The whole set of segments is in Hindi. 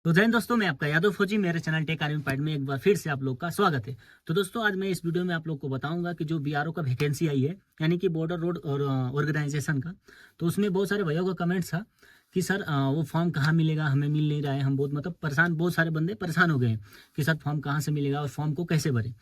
तो जय हिंद दोस्तों, मैं आपका यादव फौजी। मेरे चैनल टेक आर्मी पॉइंट में एक बार फिर से आप लोग का स्वागत है। तो दोस्तों, आज मैं इस वीडियो में आप लोग को बताऊंगा कि जो बीआरओ का वैकेंसी आई है, यानी कि बॉर्डर रोड और ऑर्गेनाइजेशन का। तो उसमें बहुत सारे भाइयों का कमेंट था कि सर वो फॉर्म कहाँ मिलेगा, हमें मिल नहीं रहा है। हम बहुत परेशान, बहुत सारे बंदे परेशान हो गए हैं कि सर फॉर्म कहाँ से मिलेगा और फॉर्म को कैसे भरें।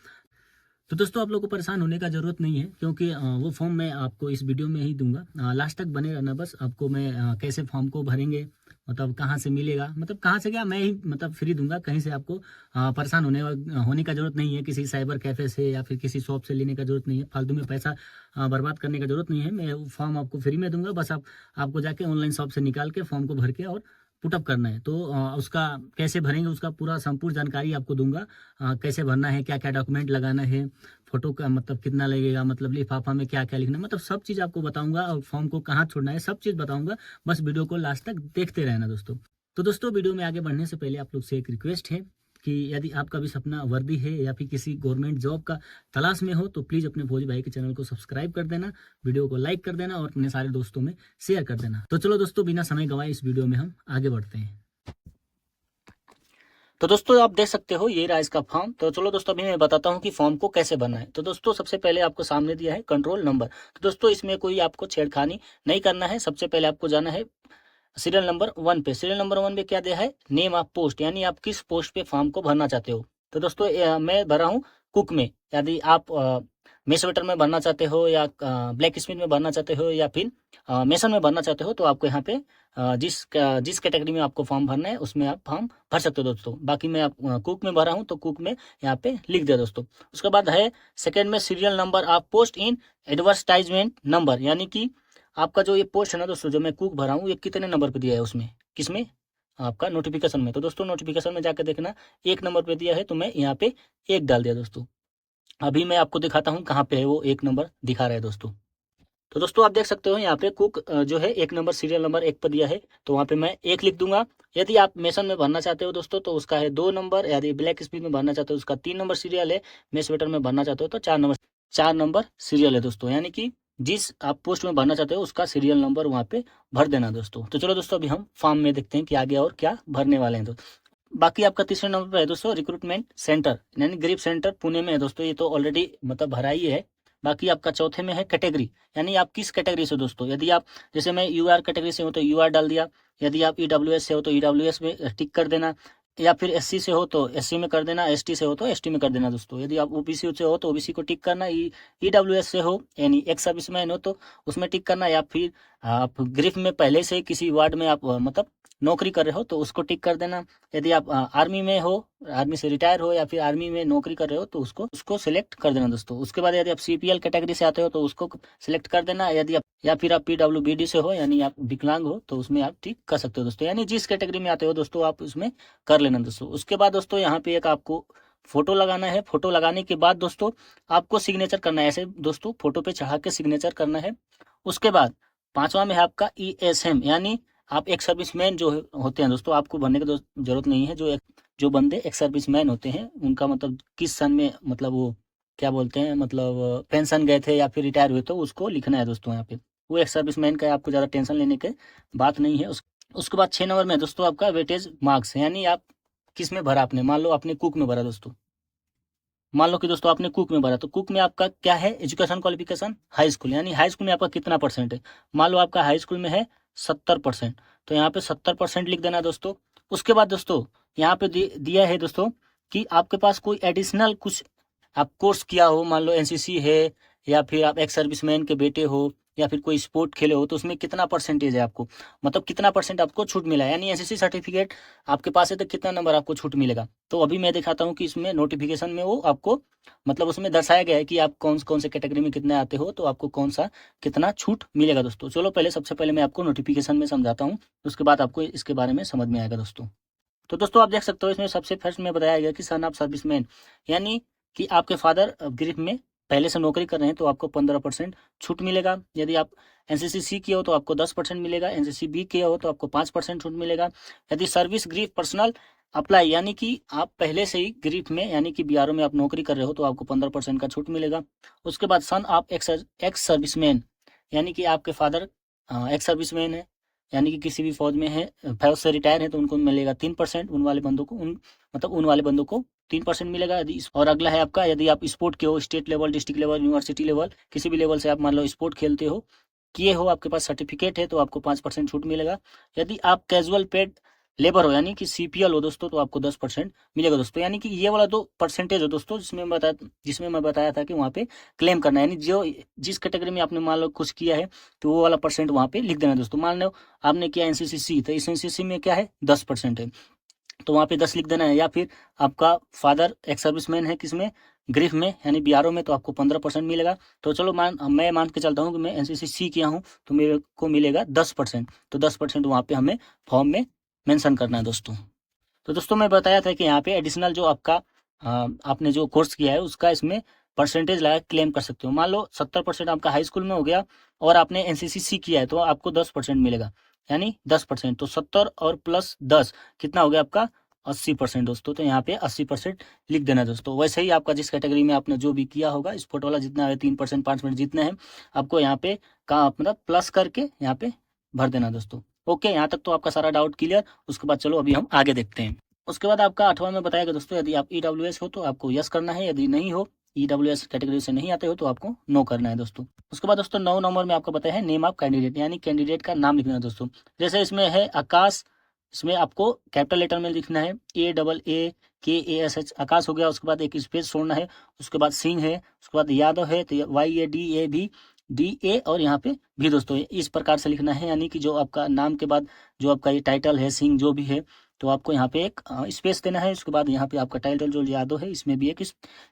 तो दोस्तों, आप लोग को परेशान होने का ज़रूरत नहीं है, क्योंकि वो फॉर्म मैं आपको इस वीडियो में ही दूंगा। लास्ट तक बने रहना बस। आपको मैं कैसे फॉर्म को भरेंगे, मतलब कहाँ से मिलेगा, मतलब कहाँ से क्या, मैं ही फ्री दूंगा। कहीं से आपको परेशान होने का ज़रूरत नहीं है। किसी साइबर कैफ़े से या फिर किसी शॉप से लेने का ज़रूरत नहीं है। फालतू में पैसा बर्बाद करने का ज़रूरत नहीं है। मैं फॉर्म आपको फ्री में दूंगा। बस आपको जाके ऑनलाइन शॉप से निकाल के फॉर्म को भर के और पुटअप करना है। तो उसका कैसे भरेंगे, उसका पूरा संपूर्ण जानकारी आपको दूंगा। कैसे भरना है, क्या क्या डॉक्यूमेंट लगाना है, फोटो का कितना लगेगा, लिफाफा में क्या क्या लिखना, सब चीज़ आपको बताऊंगा। और फॉर्म को कहाँ छोड़ना है, सब चीज़ बताऊंगा। बस वीडियो को लास्ट तक देखते रहना दोस्तों। तो दोस्तों, वीडियो में आगे बढ़ने से पहले आप लोग से एक रिक्वेस्ट है कि यदि आपका भी सपना वर्दी है या फिर किसी गवर्नमेंट जॉब का तलाश में हो, तो प्लीज़ अपने भोज भाई के चैनल को सब्सक्राइब कर देना, वीडियो को लाइक कर देना और अपने सारे दोस्तों में शेयर कर देना। तो चलो दोस्तों, बिना समय गंवाए इस वीडियो में हम आगे बढ़ते हैं। तो दोस्तों, आप देख सकते हो ये रहा इसका फॉर्म। तो चलो दोस्तों, अभी मैं बताता हूँ कि फॉर्म को कैसे भरना है। तो दोस्तों, सबसे पहले आपको सामने दिया है कंट्रोल नंबर। तो दोस्तों, इसमें कोई आपको छेड़खानी नहीं करना है। सबसे पहले आपको जाना है सीरियल नंबर 1 पे। सीरियल नंबर 1 पे क्या दिया है, नेम ऑफ पोस्ट, यानी आप किस पोस्ट पे फॉर्म को भरना चाहते हो। तो दोस्तों, मैं भरा हूँ कुक में। यदि आप मेस वेटर में भरना चाहते हो या ब्लैक स्मिथ में भरना चाहते हो या फिर मेसन में भरना चाहते हो, तो आपको यहाँ पे जिस कैटेगरी में आपको फॉर्म भरना है उसमें आप फॉर्म भर सकते हो दोस्तों। बाकी मैं कुक में भरा हूँ, तो कुक में यहाँ पे लिख दिया दोस्तों। उसके बाद है सेकेंड में serial number of post in advertisement number, यानी कि आपका जो ये पोस्ट है ना दोस्तों, जो मैं कुक भरा हूँ, ये कितने नंबर पे दिया है उसमें, किसमें, आपका नोटिफिकेशन में। तो दोस्तों, नोटिफिकेशन में जाकर देखना 1 नंबर पे दिया है, तो मैं यहाँ पे 1 डाल दिया दोस्तों। अभी मैं आपको दिखाता हूँ कहाँ पे है वो 1 नंबर दिखा रहा है दोस्तों। तो दोस्तों, आप देख सकते हो यहाँ पे कुक जो है 1 नंबर, सीरियल नंबर 1 पर दिया है, तो वहाँ पे मैं 1 लिख दूंगा। यदि आप मेसन में भरना चाहते हो दोस्तों, तो उसका है 2 नंबर। यदि ब्लैक स्मिथ में भरना चाहते हो उसका 3 नंबर सीरियल है। मेस वेटर में भरना चाहते हो तो 4 नंबर सीरियल है दोस्तों। यानी कि जिस आप पोस्ट में भरना चाहते हो उसका सीरियल नंबर वहाँ पे भर देना दोस्तों। तो चलो दोस्तों, अभी हम फॉर्म में देखते हैं कि आगे और क्या भरने वाले हैं। तो बाकी आपका तीसरे नंबर पर है दोस्तों रिक्रूटमेंट सेंटर, यानी ग्रीप सेंटर पुणे में है दोस्तों। ये तो ऑलरेडी भरा ही है। बाकी आपका चौथे में है कैटेगरी, यानी आप किस कैटेगरी से दोस्तों। यदि आप, जैसे मैं यूआर कैटेगरी से हूँ तो यूआर डाल दिया। यदि आप ईडब्ल्यूएस से हो तो ईडब्ल्यूएस में टिक कर देना, या फिर एससी से हो तो एससी में कर देना, एसटी से हो तो एसटी में कर देना दोस्तों। यदि आप ओबीसी से हो तो ओबीसी को टिक करना, ईडब्ल्यूएस से हो यानी एक्स सर्विसमैन हो तो उसमें टिक करना, या फिर आप ग्रीफ में पहले से किसी वार्ड में आप नौकरी कर रहे हो तो उसको टिक कर देना। यदि आप आर्मी में हो, आर्मी से रिटायर हो या फिर आर्मी में नौकरी कर रहे हो तो उसको सिलेक्ट कर देना दोस्तों। उसके बाद यदि आप सीपीएल कैटेगरी से आते हो तो उसको सिलेक्ट कर देना। यदि आप, या फिर आप पीडब्ल्यूबीडी से हो यानी आप विकलांग हो, तो उसमें आप टिक कर सकते हो दोस्तों। यानी जिस कैटेगरी में आते हो दोस्तों आप उसमें कर लेना दोस्तों। उसके बाद दोस्तों, यहाँ पे एक आपको फोटो लगाना है। फोटो लगाने के बाद दोस्तों आपको सिग्नेचर करना है, ऐसे दोस्तों फोटो पे चढ़ा के सिग्नेचर करना है। उसके बाद 5वां में है आपका ईएसएम, यानी आप एक सर्विसमैन जो होते हैं दोस्तों, आपको भरने की जरूरत नहीं है। जो बंदे एक सर्विसमैन होते हैं उनका किस सन में, वो क्या बोलते हैं, पेंशन गए थे या फिर रिटायर हुए, तो उसको लिखना है दोस्तों यहाँ पे। वो एक सर्विसमैन का है, आपको ज़्यादा टेंशन लेने की बात नहीं है। उसके बाद 6 नंबर में दोस्तों आपका वेटेज मार्क्स, यानी आप किस में भरा आपने। मान लो आपने कुक में भरा दोस्तों, मान लो कि दोस्तों आपने कुक में भरा, तो कुक में आपका क्या है, एजुकेशन क्वालिफिकेशन हाई स्कूल, यानी हाई स्कूल में आपका कितना परसेंट है। मान लो आपका हाई स्कूल में है 70%, तो यहाँ पे 70% लिख देना दोस्तों। उसके बाद दोस्तों यहाँ पे दिया है दोस्तों कि आपके पास कोई एडिशनल कुछ आप कोर्स किया हो, मान लो एनसीसी है, या फिर आप एक्स सर्विसमैन के बेटे हो, या फिर कोई स्पोर्ट खेले हो, तो उसमें कितना परसेंटेज है आपको, कितना परसेंट आपको छूट मिला है। यानी एनसीसी सर्टिफिकेट आपके पास है तो कितना नंबर आपको छूट मिलेगा। तो अभी मैं दिखाता हूँ कि इसमें नोटिफिकेशन में वो आपको उसमें दर्शाया गया है कि आप कौन कौन से कैटेगरी में कितने आते हो, तो आपको कौन सा कितना छूट मिलेगा दोस्तों। चलो पहले, सबसे पहले मैं आपको नोटिफिकेशन में समझाता हूँ, उसके बाद आपको इसके बारे में समझ में आएगा दोस्तों। तो दोस्तों, आप देख सकते हो इसमें सबसे फर्स्ट में बताया गया कि सन ऑफ सर्विसमैन, यानी कि आपके फादर ग्रिफ में पहले से नौकरी कर रहे हैं तो आपको 15% छूट मिलेगा। यदि आप एनसीसी सी किए हो तो आपको 10% मिलेगा, एनसीसी बी किए हो तो आपको 5% छूट मिलेगा। यदि सर्विस ग्रीफ पर्सनल अप्लाई, यानी कि आप पहले से ही ग्रीफ में यानी कि बीआरओ में आप नौकरी कर रहे हो तो आपको 15% का छूट मिलेगा। उसके बाद सन ऑफ एक्स सर्विसमैन, यानी कि आपके फादर एक्स सर्विसमैन है यानी कि किसी भी फौज में है, फौज से रिटायर है तो उनको मिलेगा 3%, उन वाले बंदों को उन वाले बंदों को 3% मिलेगा। यदि और अगला है आपका, यदि आप स्पोर्ट के हो, state level, district level, university level, किसी भी लेवल से आप मान लो स्पोर्ट खेलते हो, किए हो, आपके पास सर्टिफिकेट है, तो आपको 5% छूट मिलेगा। यदि आप कैजुअल पेड लेबर हो यानी कि सीपीएल हो दोस्तों, तो आपको 10% मिलेगा दोस्तों। यानी कि ये वाला दो परसेंटेज हो दोस्तों, जिसमें मैं बताया था कि वहाँ पे क्लेम करना है, यानी जो जिस कैटेगरी में आपने मान लो कुछ किया है तो वो वाला परसेंट वहाँ पे लिख देना है दोस्तों। मान लो आपने किया एनसीसी, तो इस एनसीसी में क्या है 10% है, तो वहाँ पे 10 लिख देना है। या फिर आपका फादर एक सर्विसमैन है किसमें, ग्रीफ में यानी बीआरओ में, तो आपको 15% मिलेगा। तो चलो मैं मान के चलता हूँ कि मैं एनसीसी किया हूँ तो मेरे को मिलेगा 10%, तो 10% वहाँ पे हमें फॉर्म में मेंशन करना है दोस्तों। तो दोस्तों मैं बताया था कि यहाँ पे एडिशनल जो आपका आपने जो कोर्स किया है उसका इसमें परसेंटेज लगा क्लेम कर सकते हो। मान लो 70% आपका हाई स्कूल में हो गया और आपने एनसीसी किया है तो आपको 10% मिलेगा, यानी 10%, तो 70 और प्लस 10 कितना हो गया आपका 80% दोस्तों। तो यहाँ पे 80% लिख देना दोस्तों। वैसे ही आपका जिस कैटेगरी में आपने जो भी किया होगा स्पोर्ट वाला जितना है 3%, 5% जितने हैं आपको यहाँ पे का मतलब प्लस करके यहाँ पे भर देना दोस्तों। ओके, यहाँ तक तो आपका सारा डाउट क्लियर। उसके बाद चलो अभी हम आगे देखते हैं। उसके बाद आपका 8वां में बताया गया दोस्तों, यदि आप ईडब्ल्यूएस हो तो आपको यस करना है, यदि नहीं हो, ईडब्ल्यूएस कैटेगरी से नहीं आते हो तो आपको नो करना है दोस्तों। उसके बाद दोस्तों 9 नंबर में आपको बताया है नेम ऑफ कैंडिडेट, यानी कैंडिडेट का नाम लिखना है दोस्तों। जैसे इसमें है आकाश, इसमें आपको कैपिटल लेटर में लिखना है AAKASH, आकाश हो गया। उसके बाद एक स्पेस छोड़ना है। उसके बाद सिंह है, उसके बाद यादव है तो YADAV और यहाँ पे भी दोस्तों इस प्रकार से लिखना है, यानी कि जो आपका नाम के बाद जो आपका ये टाइटल है सिंह जो भी है तो आपको यहाँ पे एक स्पेस देना है। उसके बाद यहाँ पे आपका टाइटल जो यादव है इसमें भी एक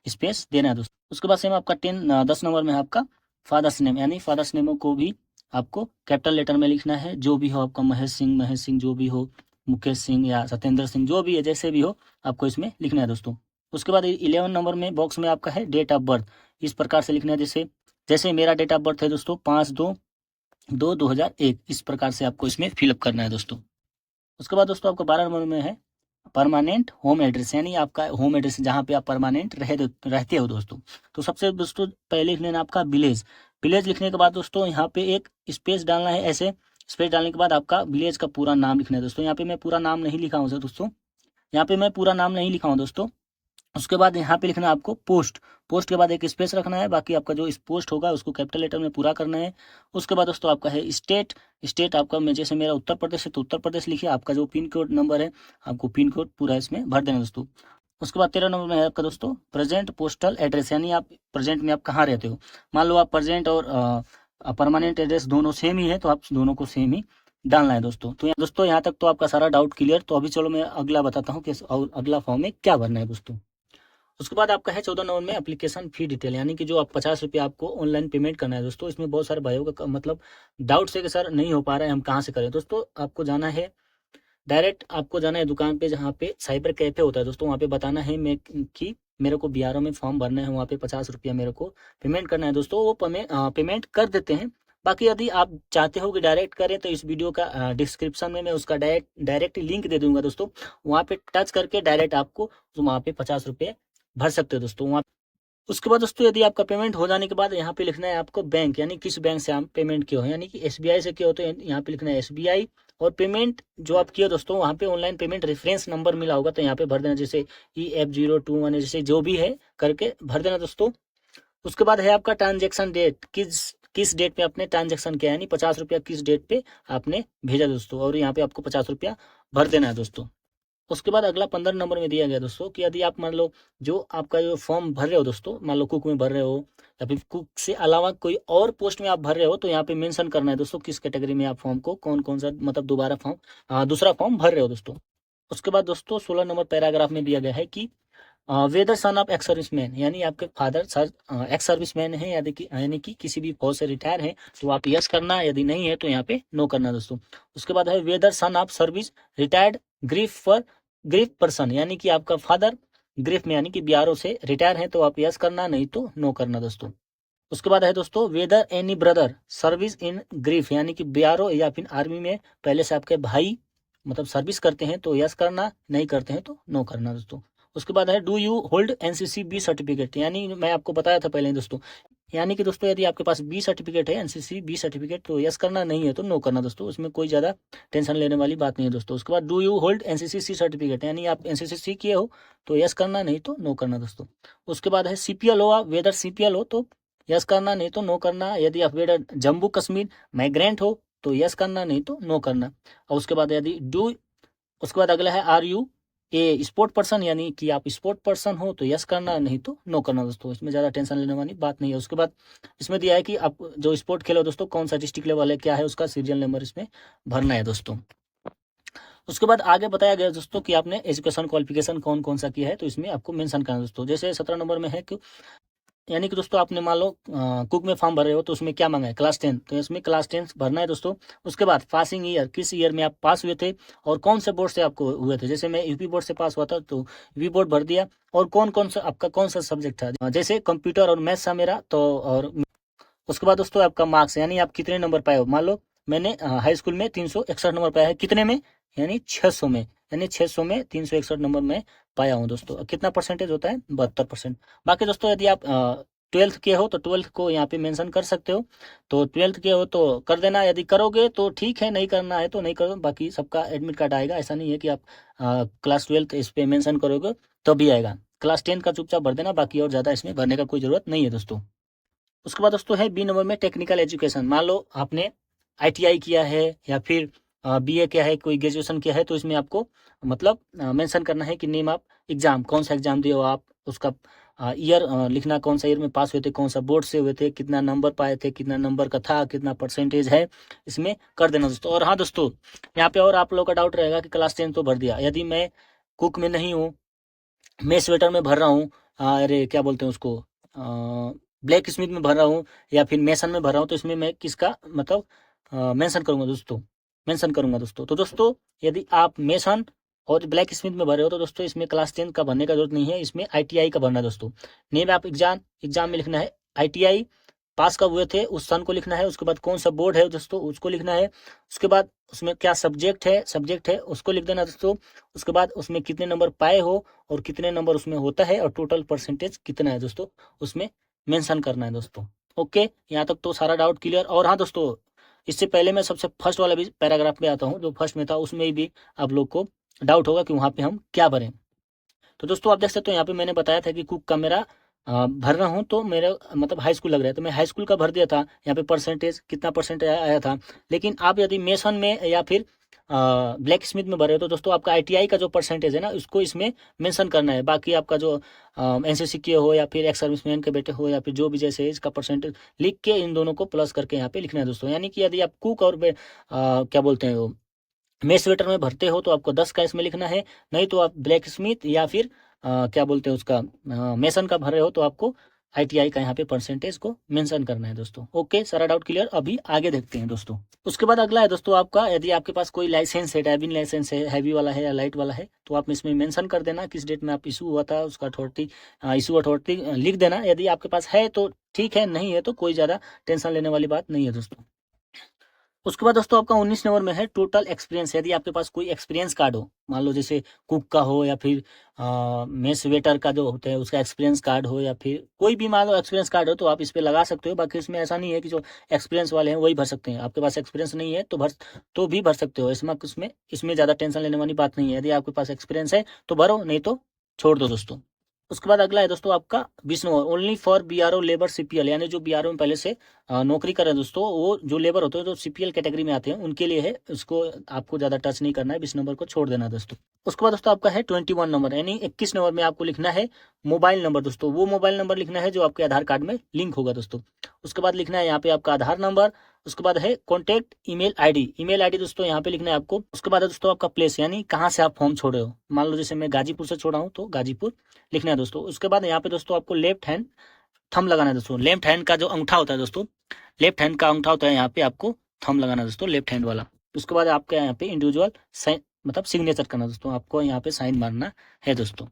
स्पेस देना है दोस्तों। उसके बाद सेम आपका 10 नंबर में है आपका फादर्स नेम, यानी फादर्स नेम को भी आपको कैपिटल लेटर में लिखना है। जो भी हो आपका महेश सिंह जो भी हो, मुकेश सिंह या सत्येंद्र सिंह जो भी है, जैसे भी हो आपको इसमें लिखना है दोस्तों। उसके बाद 11 नंबर में बॉक्स में आपका है डेट ऑफ बर्थ, इस प्रकार से लिखना है। जैसे जैसे मेरा डेट ऑफ बर्थ है दोस्तों 5/2/2001, इस प्रकार से आपको इसमें फिलअप करना है दोस्तों। उसके बाद दोस्तों आपको 12 नंबर में है परमानेंट होम एड्रेस, यानी आपका होम एड्रेस जहाँ पे आप परमानेंट रहते हो दोस्तों। तो सबसे दोस्तों पहले लिख लेना आपका विलेज। विलेज लिखने के बाद दोस्तों यहाँ पे एक स्पेस डालना है। ऐसे स्पेस डालने के बाद आपका विलेज का पूरा नाम लिखना है दोस्तों। यहाँ पे मैं पूरा नाम नहीं लिखा हूँ दोस्तों, यहाँ पे मैं पूरा नाम नहीं लिखा हूँ दोस्तों। उसके बाद यहाँ पे लिखना है आपको पोस्ट, पोस्ट के बाद एक स्पेस रखना है। बाकी आपका जो इस पोस्ट होगा उसको कैपिटल लेटर में पूरा करना है। उसके बाद दोस्तों आपका है स्टेट, स्टेट आपका में जैसे मेरा उत्तर प्रदेश है तो उत्तर प्रदेश लिखिए। आपका जो पिन कोड नंबर है आपको पिन कोड पूरा इसमें भर देना दोस्तों। उसके बाद 13 नंबर में है आपका दोस्तों प्रेजेंट पोस्टल एड्रेस, यानी आप प्रेजेंट में आप कहाँ रहते हो। मान लो आप प्रेजेंट और परमानेंट एड्रेस दोनों सेम ही है तो आप दोनों को सेम ही डालना है दोस्तों। तो दोस्तों यहाँ तक तो आपका सारा डाउट क्लियर। तो अभी चलो मैं अगला बताता हूँ कि अगला फॉर्म में क्या भरना है दोस्तों। उसके बाद आपका है 14 नंबर में एप्लीकेशन फी डिटेल, यानी कि जो आप 50 रुपये आपको ऑनलाइन पेमेंट करना है दोस्तों। इसमें बहुत सारे भाइयों का मतलब डाउट है कि सर नहीं हो पा रहा है, हम कहाँ से करें। दोस्तों आपको जाना है डायरेक्ट, आपको जाना है दुकान पे जहाँ पे साइबर कैफे होता है दोस्तों। वहाँ पे बताना है मैं कि मेरे को बीआरओ में फॉर्म भरना है, वहाँ पे 50 रुपया मेरे को पेमेंट करना है दोस्तों। वो पेमेंट कर देते हैं। बाकी यदि आप चाहते हो कि डायरेक्ट करें तो इस वीडियो का डिस्क्रिप्शन में मैं उसका डायरेक्ट लिंक दे दूंगा दोस्तों। वहाँ पे टच करके डायरेक्ट आपको वहाँ पे 50 रुपये भर सकते हो दोस्तों वहाँ। उसके बाद दोस्तों यदि आपका पेमेंट हो जाने के बाद यहाँ पे लिखना है आपको बैंक, यानी किस बैंक से आप पेमेंट किए हो, यानी कि एसबीआई से किए हो तो यहाँ पे लिखना है एसबीआई। और पेमेंट जो आप किए दोस्तों वहाँ पे ऑनलाइन पेमेंट रेफरेंस नंबर मिला होगा तो यहाँ पे भर देना, जैसे EF021 जैसे जो भी है करके भर देना दोस्तों। उसके बाद है आपका ट्रांजेक्शन डेट, किस डेट पे आपने ट्रांजेक्शन किया, यानी 50 रुपया किस डेट पे आपने भेजा दोस्तों, और यहाँ पे आपको 50 रुपया भर देना है दोस्तों। उसके बाद अगला 15 नंबर में दिया गया दोस्तों कि यदि आप मान लो जो आपका जो फॉर्म भर रहे हो दोस्तों, मान लो कुक में भर रहे हो या फिर कुक से अलावा कोई और पोस्ट में आप भर रहे हो तो यहाँ पे मेंशन करना है दोस्तों किस कैटेगरी में आप फॉर्म को कौन कौन सा मतलब दूसरा फॉर्म भर रहे हो दोस्तों। उसके बाद दोस्तों 16 नंबर पैराग्राफ में दिया गया है कि whether son of ex serviceman, यानी आपके फादर एक्स सर्विसमैन है यानी कि किसी भी फौज से रिटायर है तो आप यस करना, यदि नहीं है तो यहाँ पे नो करना दोस्तों। उसके बाद है whether son of service retired GREF person, यानी कि आपका फादर ग्रीफ में यानी कि बीआरओ से रिटायर है तो आप यस करना, नहीं तो नो करना दोस्तों। उसके बाद है दोस्तों whether any brother service in grief, यानी कि बीआरओ या फिर आर्मी में पहले से आपके भाई मतलब सर्विस करते हैं तो यस करना, नहीं करते हैं तो नो करना दोस्तों। उसके बाद है do you hold NCC B certificate, यानी मैं आपको बताया था पहले दोस्तों यानी कि दोस्तों यदि आपके पास बी सर्टिफिकेट है, एनसीसी बी सर्टिफिकेट, तो यस करना, नहीं है तो नो करना दोस्तों। उसमें कोई ज़्यादा टेंशन लेने वाली बात नहीं है दोस्तों। उसके बाद do you hold NCC C certificate, यानी आप एनसीसी सी किए हो तो यस करना, नहीं तो नो करना दोस्तों। उसके बाद है सीपीएल हो आप, वेदर सीपीएल हो तो यस करना, नहीं तो नो करना। यदि आप वेदर जम्मू कश्मीर माइग्रेंट हो तो यस करना, नहीं तो नो करना। और उसके बाद यदि डू, उसके बाद अगला है are you a sport person, यानी कि आप स्पोर्ट पर्सन हो तो यस करना, नहीं तो नो करना दोस्तों। इसमें ज़्यादा टेंशन लेने वाली बात नहीं है। उसके बाद इसमें दिया है कि आप जो स्पोर्ट खेलो दोस्तों, कौन सा डिस्ट्रिक्ट लेवल है, क्या है उसका सीरियल नंबर इसमें भरना है दोस्तों। उसके बाद आगे बताया गया दोस्तों कि आपने एजुकेशन क्वालिफिकेशन कौन कौन सा किया है, तो इसमें आपको मेंशन करना दोस्तों। जैसे 17 नंबर में है कि यानी कि दोस्तों आपने मान लो कुक में फॉर्म भर रहे हो तो उसमें क्या मांगा है, क्लास 10, तो इसमें क्लास 10 भरना है दोस्तों। उसके बाद पासिंग ईयर, किस ईयर में आप पास हुए थे और कौन से बोर्ड से आपको हुए थे। जैसे मैं यूपी बोर्ड से पास हुआ था तो यूपी बोर्ड भर दिया। और कौन कौन सा आपका कौन सा सब्जेक्ट था, जैसे कंप्यूटर और मैथ्स था मेरा तो। और उसके बाद दोस्तों आपका मार्क्स, यानी आप कितने नंबर पाए हो। मान लो मैंने हाई स्कूल में 361 नंबर पाया है, कितने में, यानी 600 में, यानी 600 में 361 नंबर में पाया हूँ दोस्तों। कितना परसेंटेज होता है, 72%। बाकी दोस्तों यदि आप 12th के हो तो 12th को यहाँ पे मेंशन कर सकते हो। तो 12th के हो तो कर देना, यदि करोगे तो ठीक है, नहीं करना है तो नहीं करो। बाकी सबका एडमिट कार्ड आएगा, ऐसा नहीं है कि आप क्लास 12th इस पे मेंशन करोगे तभी आएगा। क्लास 10 का चुपचाप भर देना, बाकी और ज़्यादा इसमें भरने का कोई ज़रूरत नहीं है दोस्तों। उसके बाद दोस्तों है बी नंबर में टेक्निकल एजुकेशन। मान लो आपने आईटीआई किया है या फिर बीए किया है, कोई ग्रेजुएशन किया है, तो इसमें आपको मतलब मेंशन करना है कि नेम ऑफ एग्जाम, कौन सा एग्जाम दिए हो आप, उसका ईयर लिखना, कौन सा ईयर में पास हुए थे, कौन सा बोर्ड से हुए थे, कितना नंबर पाए थे, कितना नंबर का था, कितना परसेंटेज है, इसमें कर देना दोस्तों। और हाँ दोस्तों, यहाँ पे और आप लोग का डाउट रहेगा कि क्लास 10 तो भर दिया, यदि मैं कुक में नहीं हूँ, मैं स्वेटर में भर रहा हूँ, अरे क्या बोलते हैं उसको, ब्लैक स्मिथ में भर रहा हूँ या फिर मेसन में भर रहा हूँ, तो इसमें मैं किसका मतलब मेंशन करूंगा दोस्तों, मेंशन करूंगा दोस्तों। तो दोस्तों यदि आप मेसन और ब्लैक स्मिथ में भरे हो तो दोस्तों इसमें क्लास 10 का भरने का जरूरत नहीं है, इसमें आईटीआई का भरना है दोस्तों। नेम आप एग्जाम, एग्जाम में लिखना है आईटीआई, पास कब हुए थे उस सन को लिखना है। उसके बाद कौन सा बोर्ड है दोस्तों उसको लिखना है। उसके बाद उसमें क्या सब्जेक्ट है उसको लिख देना दोस्तों। उसके बाद उसमें कितने नंबर पाए हो और कितने नंबर उसमें होता है और टोटल परसेंटेज कितना है दोस्तों उसमें मेंशन करना है दोस्तों। ओके, यहाँ तक तो सारा डाउट क्लियर। और हाँ दोस्तों, इससे पहले मैं सबसे फर्स्ट वाला भी पैराग्राफ पे आता हूँ, जो फर्स्ट में था उसमें भी आप लोग को डाउट होगा कि वहाँ पे हम क्या भरें। तो दोस्तों आप देख सकते हो यहाँ पे मैंने बताया था कि कुक का मेरा भर रहा हूँ तो मेरा मतलब हाई स्कूल लग रहा है, तो मैं हाई स्कूल का भर दिया था। यहाँ पे परसेंटेज कितना परसेंटेज आया था। लेकिन आप यदि मेसन में या फिर ब्लैक स्मिथ में भरे हो तो दोस्तों आपका आईटीआई का जो परसेंटेज है ना उसको इसमें मेंशन करना है। बाकी आपका जो एनसीसी के हो या फिर एक्स सर्विसमैन के बेटे हो या फिर जो भी जैसे है इसका परसेंटेज लिख के इन दोनों को प्लस करके यहाँ पे लिखना है दोस्तों। यानी कि यदि आप कुक और क्या बोलते हैं वो मेस स्वेटर में भरते हो तो आपको 10 का इसमें लिखना है। नहीं तो आप ब्लैक स्मिथ या फिर क्या बोलते हैं उसका मेसन का भर रहे हो तो आपको आईटीआई का यहाँ पे परसेंटेज को मेंशन करना है दोस्तों। ओके, सारा डाउट क्लियर। अभी आगे देखते हैं दोस्तों। उसके बाद अगला है दोस्तों आपका, यदि आपके पास कोई लाइसेंस है, ड्राइविंग लाइसेंस है, हैवी वाला है या लाइट वाला है, तो आप इसमें मेंशन कर देना किस डेट में आप इशू हुआ था, उसका अथॉरिटी इशू अथॉरिटी लिख देना। यदि आपके पास है तो ठीक है, नहीं है तो कोई ज़्यादा टेंशन लेने वाली बात नहीं है दोस्तों। उसके बाद दोस्तों आपका 19 नंबर में है टोटल एक्सपीरियंस। यदि आपके पास कोई एक्सपीरियंस कार्ड हो, मान लो जैसे कुक का हो या फिर मेस वेटर का जो होता है उसका एक्सपीरियंस कार्ड हो या फिर कोई भी मान लो एक्सपीरियंस कार्ड हो तो आप इस पे लगा सकते हो। बाकी इसमें ऐसा नहीं है कि जो एक्सपीरियंस वाले हैं वही भर सकते हैं, आपके पास एक्सपीरियंस नहीं है तो भी भर सकते हो। इसमें ज़्यादा टेंशन लेने वाली बात नहीं है। यदि आपके पास एक्सपीरियंस है तो भरो, नहीं तो छोड़ दो दोस्तों। उसके बाद अगला है दोस्तों आपका 20 number, only for BRO labour CPL, यानी जो बीआरओ में पहले से नौकरी कर रहे हैं दोस्तों, वो जो लेबर होते हैं जो सीपीएल कैटेगरी में आते हैं उनके लिए है। उसको आपको ज़्यादा टच नहीं करना है, 20 नंबर को छोड़ देना दोस्तों। उसके बाद दोस्तों आपका है 21 नंबर, यानी 21 नंबर में आपको लिखना है मोबाइल नंबर दोस्तों। वो मोबाइल नंबर लिखना है जो आपके आधार कार्ड में लिंक होगा दोस्तों। उसके बाद लिखना है यहाँ पे आपका आधार नंबर। उसके बाद है कॉन्टैक्ट ईमेल आईडी दोस्तों यहाँ पे लिखना है आपको। उसके बाद है दोस्तों आपका प्लेस, यानी कहाँ से आप फॉर्म छोड़े हो। मान लो जैसे मैं गाजीपुर से छोड़ा हूँ तो गाजीपुर लिखना है दोस्तों। उसके बाद यहाँ पे दोस्तों आपको लेफ्ट हैंड थंब लगाना है दोस्तों। लेफ्ट हैंड का जो अंगूठा होता है दोस्तों, लेफ्ट हैंड का अंगूठा होता है, यहाँ पे आपको थंब लगाना है दोस्तों, लेफ्ट हैंड वाला। उसके बाद आपका यहाँ पे इंडिविजुअल साइन मतलब सिग्नेचर करना दोस्तों, आपको यहाँ पे साइन मारना है दोस्तों।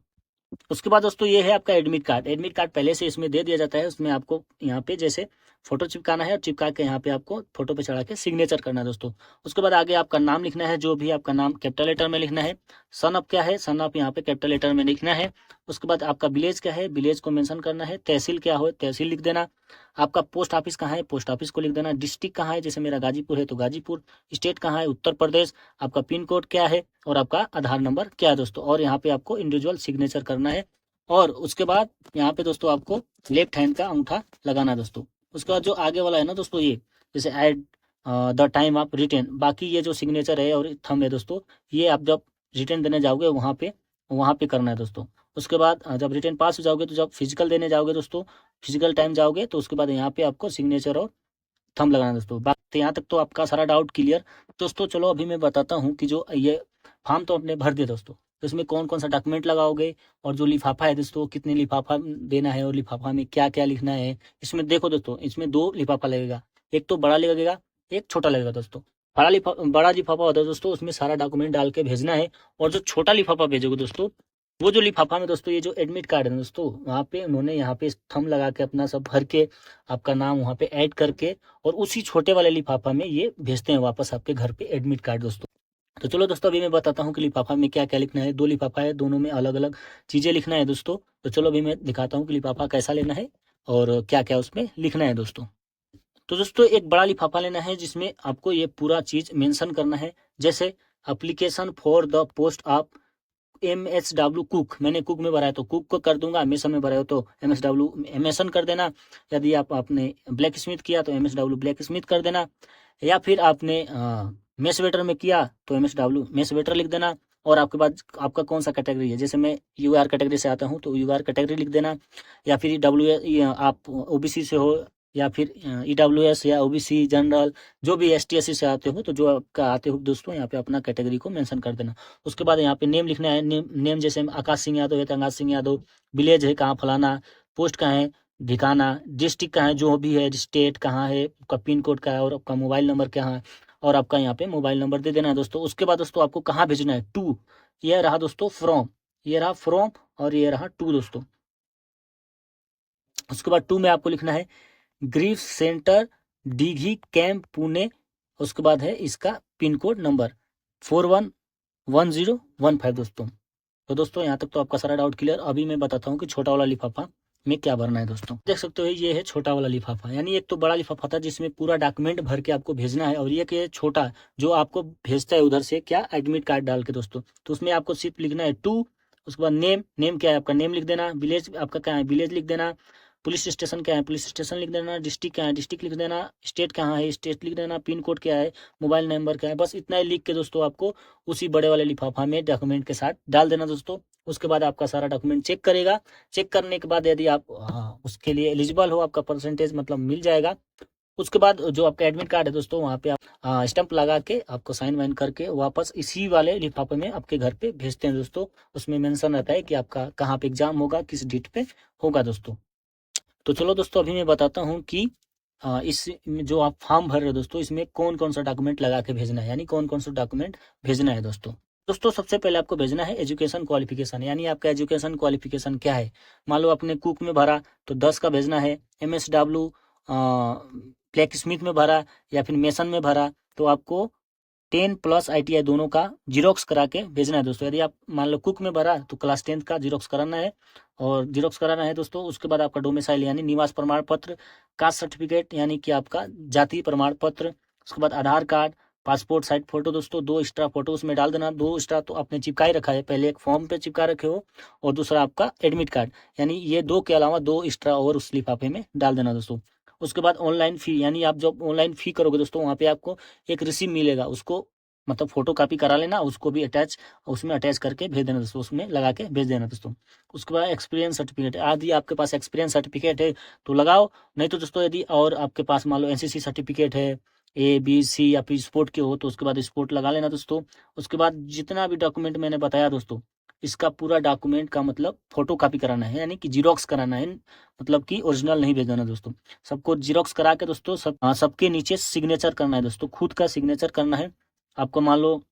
उसके बाद दोस्तों ये है आपका एडमिट कार्ड। एडमिट कार्ड पहले से इसमें दे दिया जाता है, उसमें आपको यहाँ पे जैसे फोटो चिपकाना है और चिपका के यहाँ पे आपको फोटो पे चढ़ा के सिग्नेचर करना है दोस्तों। उसके बाद आगे आपका नाम लिखना है, जो भी आपका नाम कैपिटल लेटर में लिखना है। सन ऑफ क्या है, सन ऑफ यहाँ पे कैपिटल लेटर में लिखना है। उसके बाद आपका विलेज क्या है, विलेज को मेंशन करना है। तहसील क्या हो, तहसील लिख देना। आपका पोस्ट ऑफिस कहाँ है, पोस्ट ऑफिस को लिख देना। डिस्ट्रिक्ट कहाँ है, जैसे मेरा गाजीपुर है तो गाजीपुर। स्टेट कहाँ है, उत्तर प्रदेश। आपका पिन कोड क्या है और आपका आधार नंबर क्या है दोस्तों। और यहाँ पे आपको इंडिविजुअल सिग्नेचर करना है। और उसके बाद यहाँ पे दोस्तों आपको लेफ्ट हैंड का अंगूठा लगाना है दोस्तों। उसके बाद जो आगे वाला है ना दोस्तों, ये जैसे ऐड द टाइम आप रिटर्न, बाकी ये जो सिग्नेचर है और थंब है दोस्तों, ये आप जब रिटर्न देने जाओगे वहाँ पे करना है दोस्तों। उसके बाद जब रिटर्न पास हो जाओगे तो जब फिजिकल देने जाओगे दोस्तों, फिजिकल टाइम जाओगे तो उसके बाद यहाँ पे आपको सिग्नेचर और थंब लगाना है दोस्तों। बात तो यहाँ तक तो आपका सारा डाउट क्लियर दोस्तों। चलो अभी मैं बताता हूँ कि जो ये फॉर्म तो आपने भर दिया दोस्तों, तो इसमें कौन कौन सा डॉक्यूमेंट लगाओगे और जो लिफाफा है दोस्तों, कितने लिफाफा देना है और लिफाफा में क्या क्या लिखना है। इसमें देखो दोस्तों, इसमें 2 लिफाफा लगेगा, एक तो बड़ा लगेगा, एक छोटा लगेगा दोस्तों। बड़ा लिफाफा होता है दोस्तों, उसमें सारा डॉक्यूमेंट डाल के भेजना है। और जो छोटा लिफाफा भेजोगे दोस्तों, वो जो लिफाफा में दोस्तों ये जो एडमिट कार्ड है दोस्तों, वहाँ पे उन्होंने यहाँ पे थंब लगा के अपना सब भर के आपका नाम वहाँ पे ऐड करके और उसी छोटे वाले लिफाफा में ये भेजते हैं वापस आपके घर पे एडमिट कार्ड दोस्तों। तो चलो दोस्तों अभी मैं बताता हूँ कि लिफाफा में क्या क्या लिखना है। 2 लिफाफा है, दोनों में अलग अलग चीज़ें लिखना है दोस्तों। तो चलो अभी मैं दिखाता हूँ कि लिफाफा कैसा लेना है और क्या क्या उसमें लिखना है दोस्तों। तो दोस्तों एक बड़ा लिफाफा लेना है जिसमें आपको ये पूरा चीज़ मेंशन करना है। जैसे application for the post of MSW cook, मैंने कुक में भरा है तो कुक को कर दूंगा। मेसन में भरा हो तो MSW मेसन कर देना। यदि आपने ब्लैक स्मिथ किया तो MSW ब्लैक स्मिथ कर देना। या फिर आपने मेस वेटर में किया तो MSW मेस वेटर लिख देना। और आपके पास आपका कौन सा कैटेगरी है, जैसे मैं UR कैटेगरी से आता हूँ तो UR कैटेगरी लिख देना। या फिर आप OBC से हो या फिर EWS या OBC जनरल, जो भी ST SC से आते हो तो जो आपका आते हो दोस्तों, यहाँ पे अपना कैटेगरी को मेंशन कर देना। उसके बाद यहाँ पे नेम लिखना है। नेम जैसे आकाश सिंह यादव है तो आकाश सिंह यादव। विलेज है कहाँ, फलाना। पोस्ट कहाँ है, ठिकाना। डिस्ट्रिक्ट कहाँ है, जो भी है। स्टेट कहाँ है, आपका पिन कोड का है और आपका मोबाइल नंबर क्या है। और आपका यहाँ पे मोबाइल नंबर दे देना है दोस्तों। उसके बाद दोस्तों आपको कहाँ भेजना है, टू। ये रहा दोस्तों फ्रॉम, ये रहा फ्रॉम और ये रहा टू दोस्तों। उसके बाद टू में आपको लिखना है ग्रीफ सेंटर दीघी कैंप पुणे। उसके बाद है इसका पिन कोड नंबर 411015 दोस्तों। तो दोस्तों यहाँ तक तो आपका सारा डाउट क्लियर। अभी मैं बताता हूँ कि छोटा वाला लिफाफा में क्या भरना है दोस्तों। देख सकते हो ये है छोटा वाला लिफाफा, यानी एक तो बड़ा लिफाफा था जिसमें पूरा डॉक्यूमेंट भर के आपको भेजना है और ये कि छोटा जो आपको भेजता है उधर से क्या, एडमिट कार्ड डाल के दोस्तों। तो उसमें आपको सिर्फ लिखना है टू। उसके बाद नेम क्या है आपका, नेम लिख देना। विलेज आपका क्या है, विलेज लिख देना। पुलिस स्टेशन क्या है, पुलिस स्टेशन लिख देना। डिस्ट्रिक्ट क्या है, डिस्ट्रिक्ट लिख देना। स्टेट कहाँ है, स्टेट लिख देना। पिन कोड क्या है, मोबाइल नंबर क्या है। बस इतना ही लिख के दोस्तों आपको उसी बड़े वाले लिफाफा में डॉक्यूमेंट के साथ डाल देना दोस्तों। उसके बाद आपका सारा डॉक्यूमेंट चेक करेगा। चेक करने के बाद यदि आप उसके लिए एलिजिबल हो, आपका परसेंटेज मतलब मिल जाएगा। उसके बाद जो आपका एडमिट कार्ड है दोस्तों, वहाँ पे आप स्टंप लगा के आपको साइन वाइन करके वापस इसी वाले लिफाफे में आपके घर पे भेजते हैं दोस्तों। उसमें मेंशन रहता है कि आपका कहाँ पे एग्जाम होगा, किस डेट पे होगा दोस्तों। तो चलो दोस्तों अभी मैं बताता हूँ कि इस जो आप फॉर्म भर रहे हो दोस्तों, इसमें कौन कौन सा डॉक्यूमेंट लगा के भेजना है, यानी कौन कौन सा डॉक्यूमेंट भेजना है दोस्तों। दोस्तों सबसे पहले आपको भेजना है एजुकेशन क्वालिफिकेशन, यानी आपका एजुकेशन क्वालिफिकेशन क्या है। मान लो आपने कुक में भरा तो 10 का भेजना है। MSW ब्लैक स्मिथ में भरा या फिर मेसन में भरा तो आपको 10+ ITI दोनों का जीरोक्स करा के भेजना है दोस्तों। यदि आप मान लो कुक में भरा तो क्लास 10 का जीरोक्स कराना है और जीरोक्स कराना है दोस्तों। उसके बाद आपका डोमिसाइल यानी निवास प्रमाण पत्र, कास्ट सर्टिफिकेट यानी कि आपका जाति प्रमाण पत्र। उसके बाद आधार कार्ड, पासपोर्ट साइज फोटो दोस्तों, 2 एक्स्ट्रा फोटो उसमें डाल देना। 2 एक्स्ट्रा तो आपने चिपका ही रखा है, पहले एक फॉर्म पे चिपका रखे हो और दूसरा आपका एडमिट कार्ड, यानी ये 2 के अलावा 2 एक्स्ट्रा और उस लिफाफे में डाल देना दोस्तों। उसके बाद ऑनलाइन फी, यानी आप जब ऑनलाइन फी करोगे दोस्तों, वहाँ पे आपको एक रिसीव मिलेगा, उसको मतलब फोटो कॉपी करा लेना, उसको भी उसमें अटैच करके भेज देना दोस्तों, उसमें लगा के भेज देना दोस्तों। उसके बाद एक्सपीरियंस सर्टिफिकेट, यदि आपके पास एक्सपीरियंस सर्टिफिकेट है तो लगाओ, नहीं तो दोस्तों यदि और आपके पास मान लो NCC सर्टिफिकेट है, ABC या फिर स्पोर्ट के हो तो उसके बाद स्पोर्ट लगा लेना दोस्तों। उसके बाद जितना भी डॉक्यूमेंट मैंने बताया दोस्तों, इसका पूरा डॉक्यूमेंट का मतलब फोटो कॉपी कराना है, यानी कि जीरोक्स कराना है, मतलब कि ओरिजिनल नहीं भेजना दोस्तों। सबको जीरोक्स करा के दोस्तों सबके नीचे सिग्नेचर करना है दोस्तों, खुद का सिग्नेचर करना है। आपको मान लो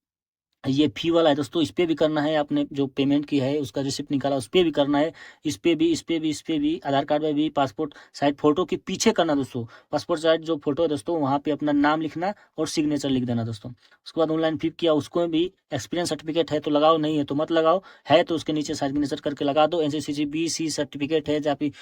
ये फी वाला है दोस्तों, इस पे भी करना है, आपने जो पेमेंट की है उसका रिसिप्ट निकाला उस पे भी करना है, इस पे भी, इस पे भी, इस पे भी, आधार कार्ड में भी, पासपोर्ट साइज फोटो के पीछे करना दोस्तों। पासपोर्ट साइज जो फोटो है दोस्तों वहाँ पे अपना नाम लिखना और सिग्नेचर लिख देना दोस्तों। उसके बाद ऑनलाइन फ्लिप किया, उसको भी एक्सपीरियंस सर्टिफिकेट है तो लगाओ, नहीं है तो मत लगाओ, है तो उसके नीचे सिग्नेचर करके लगा दो। एनसीसी BC सर्टिफिकेट है या फिर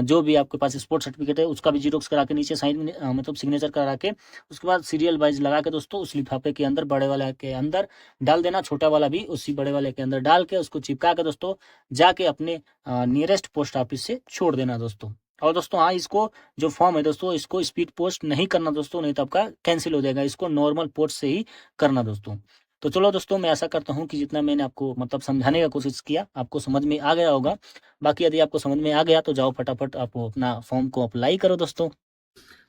जो भी आपके पास स्पोर्ट सर्टिफिकेट है उसका भी जीरोक्स करा के नीचे साइन मतलब सिग्नेचर करा के, उसके बाद सीरियल वाइज लगा के दोस्तों उस लिफाफे के अंदर, बड़े वाले के अंदर डाल देना, छोटा वाला भी उसी बड़े वाले के अंदर डाल के उसको चिपका के दोस्तों जाके अपने नियरेस्ट पोस्ट ऑफिस से छोड़ देना दोस्तों। और दोस्तों हाँ, इसको जो फॉर्म है दोस्तों इसको स्पीड पोस्ट नहीं करना दोस्तों, नहीं तो आपका कैंसिल हो जाएगा, इसको नॉर्मल पोस्ट से ही करना दोस्तों। तो चलो दोस्तों, मैं ऐसा करता हूँ कि जितना मैंने आपको मतलब समझाने का कोशिश किया आपको समझ में आ गया होगा। बाकी यदि आपको समझ में आ गया तो जाओ फटाफट आप अपना फॉर्म को अप्लाई करो दोस्तों।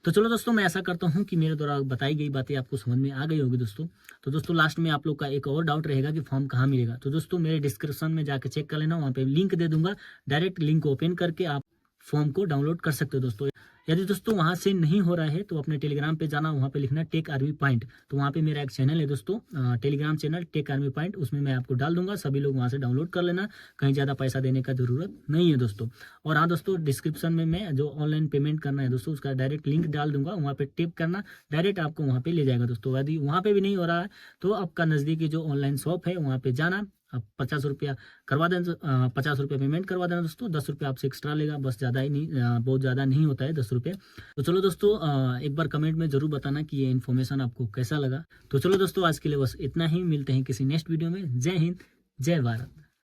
तो चलो दोस्तों, मैं ऐसा करता हूँ कि मेरे द्वारा बताई गई बातें आपको समझ में आ गई होगी दोस्तों। तो दोस्तों लास्ट में आप लोग का एक और डाउट रहेगा कि फॉर्म कहाँ मिलेगा, तो दोस्तों मेरे डिस्क्रिप्शन में जाके चेक कर लेना, वहाँ पे लिंक दे दूंगा, डायरेक्ट लिंक ओपन करके आप फॉर्म को डाउनलोड कर सकते हो दोस्तों। यदि दोस्तों वहाँ से नहीं हो रहा है तो अपने टेलीग्राम पे जाना, वहाँ पे लिखना टेक आर्मी पॉइंट, तो वहाँ पे मेरा एक चैनल है दोस्तों, Telegram channel tech army point, उसमें मैं आपको डाल दूंगा, सभी लोग वहाँ से डाउनलोड कर लेना, कहीं ज़्यादा पैसा देने का जरूरत नहीं है दोस्तों। और हाँ दोस्तों, डिस्क्रिप्शन में मैं जो ऑनलाइन पेमेंट करना है दोस्तों उसका डायरेक्ट लिंक डाल दूंगा, वहाँ पे टिप करना, डायरेक्ट आपको वहाँ पे ले जाएगा दोस्तों। यदि वहाँ पे भी नहीं हो रहा है तो आपका नज़दीकी जो ऑनलाइन शॉप है वहाँ पे जाना, आप 50 रुपया करवा देना, 50 रुपया पेमेंट करवा देना दोस्तों, 10 रुपया आपसे एक्स्ट्रा लेगा, बस ज़्यादा ही नहीं, बहुत ज़्यादा नहीं होता है 10 रुपये। तो चलो दोस्तों, एक बार कमेंट में ज़रूर बताना कि ये इन्फॉर्मेशन आपको कैसा लगा। तो चलो दोस्तों, आज के लिए बस इतना ही, मिलते हैं किसी नेक्स्ट वीडियो में। जय हिंद, जय भारत।